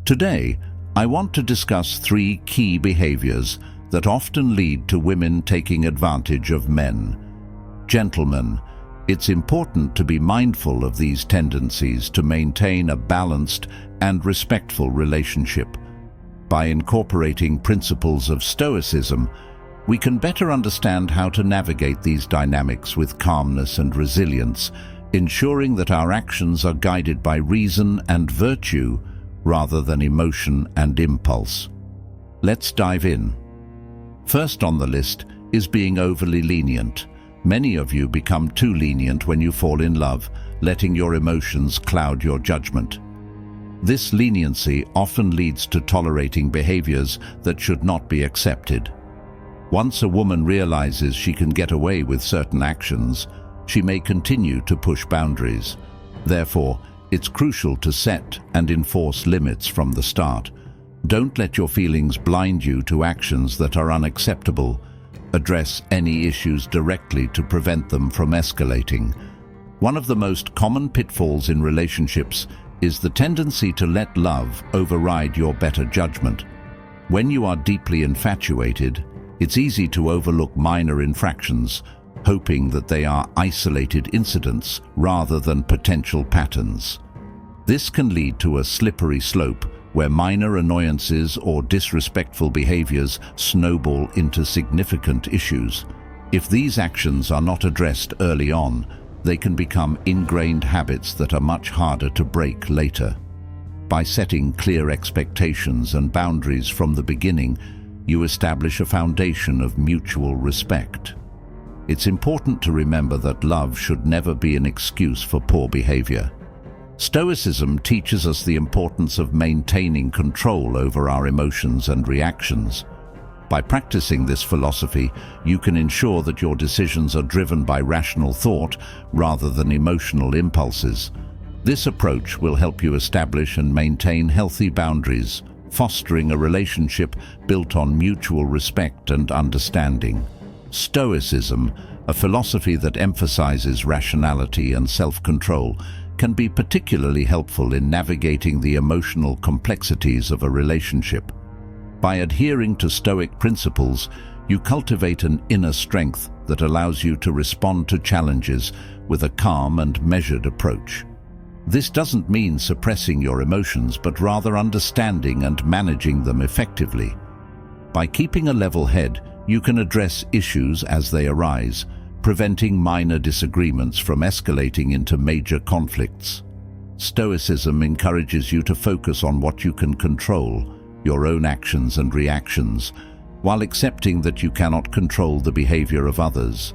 Today, I want to discuss 3 key behaviors that often lead to women taking advantage of men. Gentlemen, it's important to be mindful of these tendencies to maintain a balanced and respectful relationship. By incorporating principles of stoicism, we can better understand how to navigate these dynamics with calmness and resilience, ensuring that our actions are guided by reason and virtue rather than emotion and impulse. Let's dive in. First on the list is being overly lenient. Many of you become too lenient when you fall in love, letting your emotions cloud your judgment. This leniency often leads to tolerating behaviors that should not be accepted. Once a woman realizes she can get away with certain actions, she may continue to push boundaries. Therefore, it's crucial to set and enforce limits from the start. Don't let your feelings blind you to actions that are unacceptable. Address any issues directly to prevent them from escalating. One of the most common pitfalls in relationships is the tendency to let love override your better judgment. When you are deeply infatuated, it's easy to overlook minor infractions, hoping that they are isolated incidents rather than potential patterns. This can lead to a slippery slope where minor annoyances or disrespectful behaviors snowball into significant issues. If these actions are not addressed early on, they can become ingrained habits that are much harder to break later. By setting clear expectations and boundaries from the beginning, you establish a foundation of mutual respect. It's important to remember that love should never be an excuse for poor behavior. Stoicism teaches us the importance of maintaining control over our emotions and reactions. By practicing this philosophy, you can ensure that your decisions are driven by rational thought rather than emotional impulses. This approach will help you establish and maintain healthy boundaries, fostering a relationship built on mutual respect and understanding. Stoicism, a philosophy that emphasizes rationality and self-control, can be particularly helpful in navigating the emotional complexities of a relationship. By adhering to Stoic principles, you cultivate an inner strength that allows you to respond to challenges with a calm and measured approach. This doesn't mean suppressing your emotions, but rather understanding and managing them effectively. By keeping a level head, you can address issues as they arise, preventing minor disagreements from escalating into major conflicts. Stoicism encourages you to focus on what you can control, your own actions and reactions, while accepting that you cannot control the behavior of others.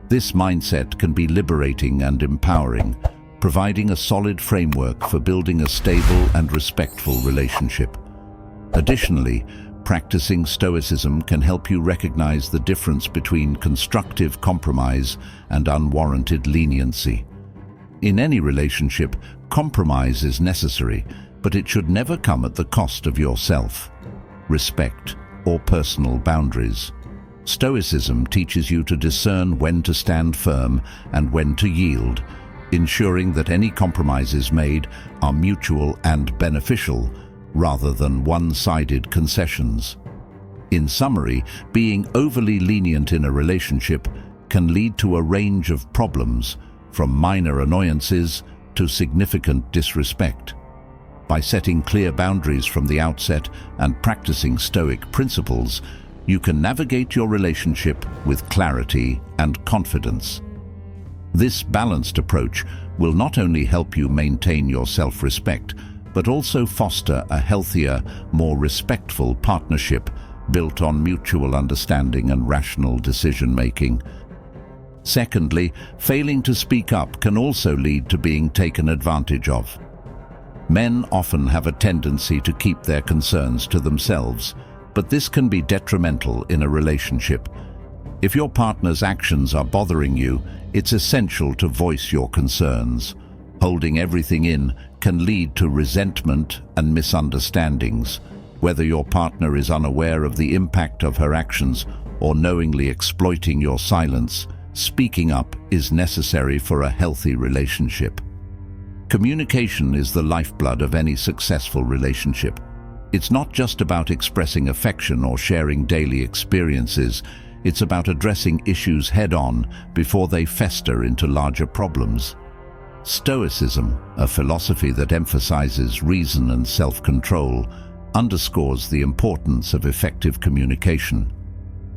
This mindset can be liberating and empowering, providing a solid framework for building a stable and respectful relationship. Additionally, practicing Stoicism can help you recognize the difference between constructive compromise and unwarranted leniency. In any relationship, compromise is necessary, but it should never come at the cost of yourself, respect, or personal boundaries. Stoicism teaches you to discern when to stand firm and when to yield, ensuring that any compromises made are mutual and beneficial, rather than one-sided concessions. In summary, being overly lenient in a relationship can lead to a range of problems, from minor annoyances to significant disrespect. By setting clear boundaries from the outset and practicing Stoic principles, you can navigate your relationship with clarity and confidence. This balanced approach will not only help you maintain your self-respect, but also foster a healthier, more respectful partnership built on mutual understanding and rational decision-making. Secondly, failing to speak up can also lead to being taken advantage of. Men often have a tendency to keep their concerns to themselves, but this can be detrimental in a relationship. If your partner's actions are bothering you, it's essential to voice your concerns. Holding everything in can lead to resentment and misunderstandings. Whether your partner is unaware of the impact of her actions or knowingly exploiting your silence, speaking up is necessary for a healthy relationship. Communication is the lifeblood of any successful relationship. It's not just about expressing affection or sharing daily experiences. It's about addressing issues head-on before they fester into larger problems. Stoicism, a philosophy that emphasizes reason and self-control, underscores the importance of effective communication.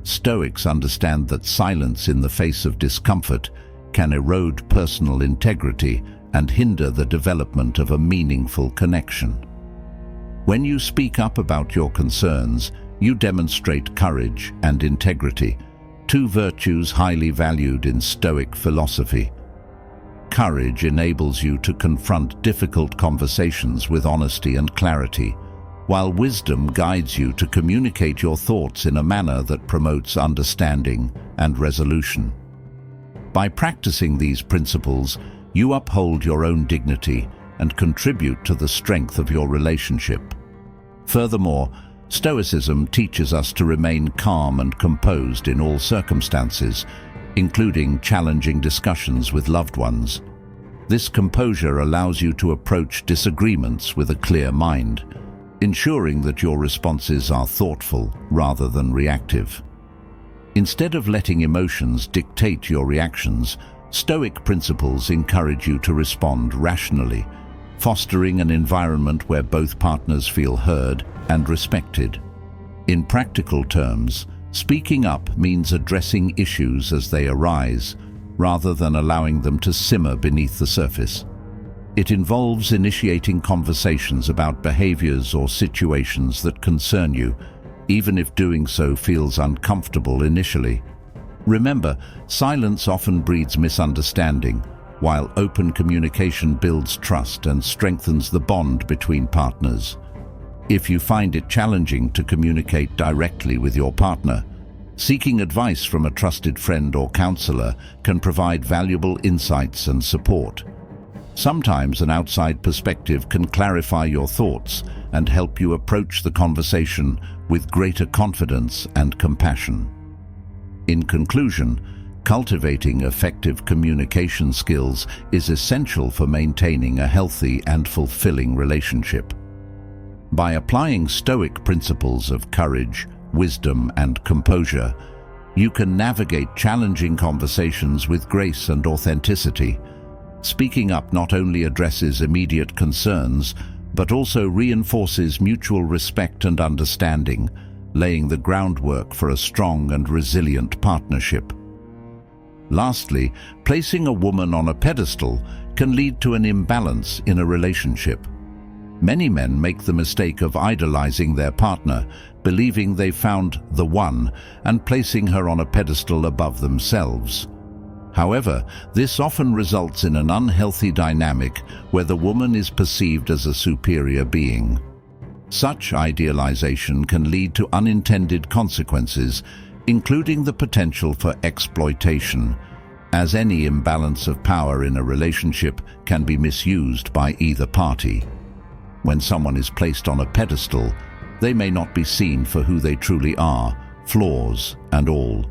Stoics understand that silence in the face of discomfort can erode personal integrity and hinder the development of a meaningful connection. When you speak up about your concerns, you demonstrate courage and integrity, two virtues highly valued in Stoic philosophy. Courage enables you to confront difficult conversations with honesty and clarity, while wisdom guides you to communicate your thoughts in a manner that promotes understanding and resolution. By practicing these principles, you uphold your own dignity and contribute to the strength of your relationship. Furthermore, Stoicism teaches us to remain calm and composed in all circumstances, including challenging discussions with loved ones. This composure allows you to approach disagreements with a clear mind, ensuring that your responses are thoughtful rather than reactive. Instead of letting emotions dictate your reactions, Stoic principles encourage you to respond rationally, fostering an environment where both partners feel heard and respected. In practical terms, speaking up means addressing issues as they arise, rather than allowing them to simmer beneath the surface. It involves initiating conversations about behaviors or situations that concern you, even if doing so feels uncomfortable initially. Remember, silence often breeds misunderstanding, while open communication builds trust and strengthens the bond between partners. If you find it challenging to communicate directly with your partner, seeking advice from a trusted friend or counselor can provide valuable insights and support. Sometimes an outside perspective can clarify your thoughts and help you approach the conversation with greater confidence and compassion. In conclusion, cultivating effective communication skills is essential for maintaining a healthy and fulfilling relationship. By applying Stoic principles of courage, wisdom, and composure, you can navigate challenging conversations with grace and authenticity. Speaking up not only addresses immediate concerns, but also reinforces mutual respect and understanding, laying the groundwork for a strong and resilient partnership. Lastly, placing a woman on a pedestal can lead to an imbalance in a relationship. Many men make the mistake of idolizing their partner, believing they found the one, and placing her on a pedestal above themselves. However, this often results in an unhealthy dynamic where the woman is perceived as a superior being. Such idealization can lead to unintended consequences, including the potential for exploitation, as any imbalance of power in a relationship can be misused by either party. When someone is placed on a pedestal, they may not be seen for who they truly are, flaws and all.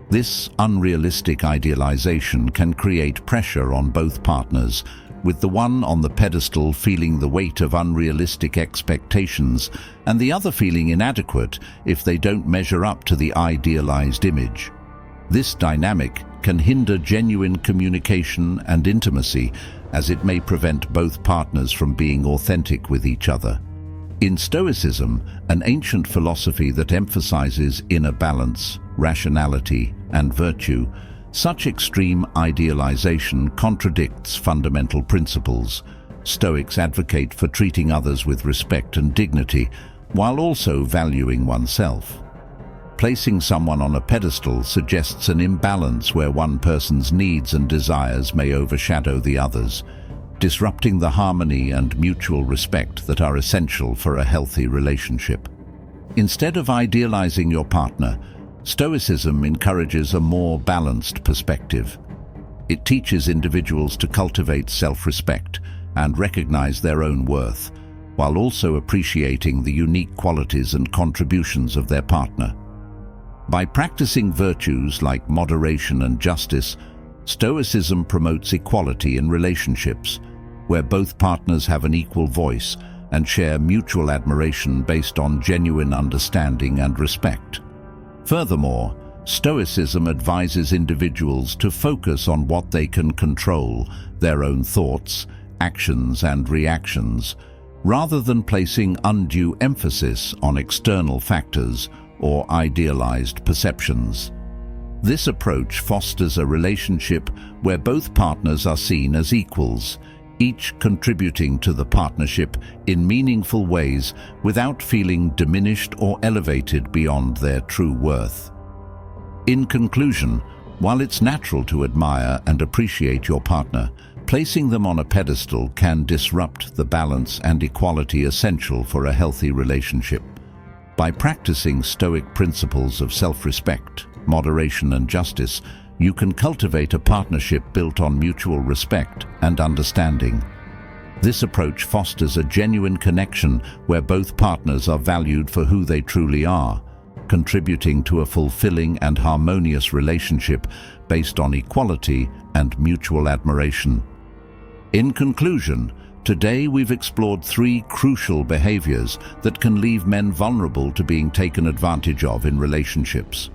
This unrealistic idealization can create pressure on both partners, with the one on the pedestal feeling the weight of unrealistic expectations and the other feeling inadequate if they don't measure up to the idealized image. This dynamic can hinder genuine communication and intimacy, as it may prevent both partners from being authentic with each other. In Stoicism, an ancient philosophy that emphasizes inner balance, rationality, and virtue, such extreme idealization contradicts fundamental principles. Stoics advocate for treating others with respect and dignity, while also valuing oneself. Placing someone on a pedestal suggests an imbalance where one person's needs and desires may overshadow the others, disrupting the harmony and mutual respect that are essential for a healthy relationship. Instead of idealizing your partner, Stoicism encourages a more balanced perspective. It teaches individuals to cultivate self-respect and recognize their own worth, while also appreciating the unique qualities and contributions of their partner. By practicing virtues like moderation and justice, Stoicism promotes equality in relationships, where both partners have an equal voice and share mutual admiration based on genuine understanding and respect. Furthermore, Stoicism advises individuals to focus on what they can control, their own thoughts, actions and reactions, rather than placing undue emphasis on external factors or idealized perceptions. This approach fosters a relationship where both partners are seen as equals, each contributing to the partnership in meaningful ways without feeling diminished or elevated beyond their true worth. In conclusion, while it's natural to admire and appreciate your partner, placing them on a pedestal can disrupt the balance and equality essential for a healthy relationship. By practicing Stoic principles of self-respect, moderation and justice, you can cultivate a partnership built on mutual respect and understanding. This approach fosters a genuine connection where both partners are valued for who they truly are, contributing to a fulfilling and harmonious relationship based on equality and mutual admiration. In conclusion, today we've explored 3 crucial behaviors that can leave men vulnerable to being taken advantage of in relationships.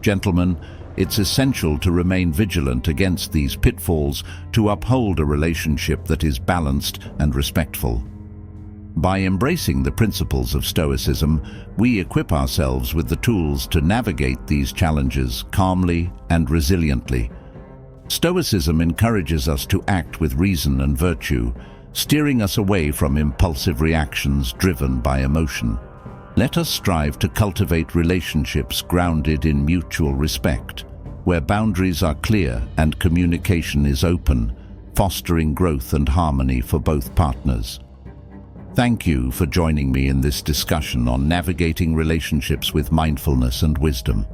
Gentlemen, it's essential to remain vigilant against these pitfalls to uphold a relationship that is balanced and respectful. By embracing the principles of Stoicism, we equip ourselves with the tools to navigate these challenges calmly and resiliently. Stoicism encourages us to act with reason and virtue, steering us away from impulsive reactions driven by emotion. Let us strive to cultivate relationships grounded in mutual respect, where boundaries are clear and communication is open, fostering growth and harmony for both partners. Thank you for joining me in this discussion on navigating relationships with mindfulness and wisdom.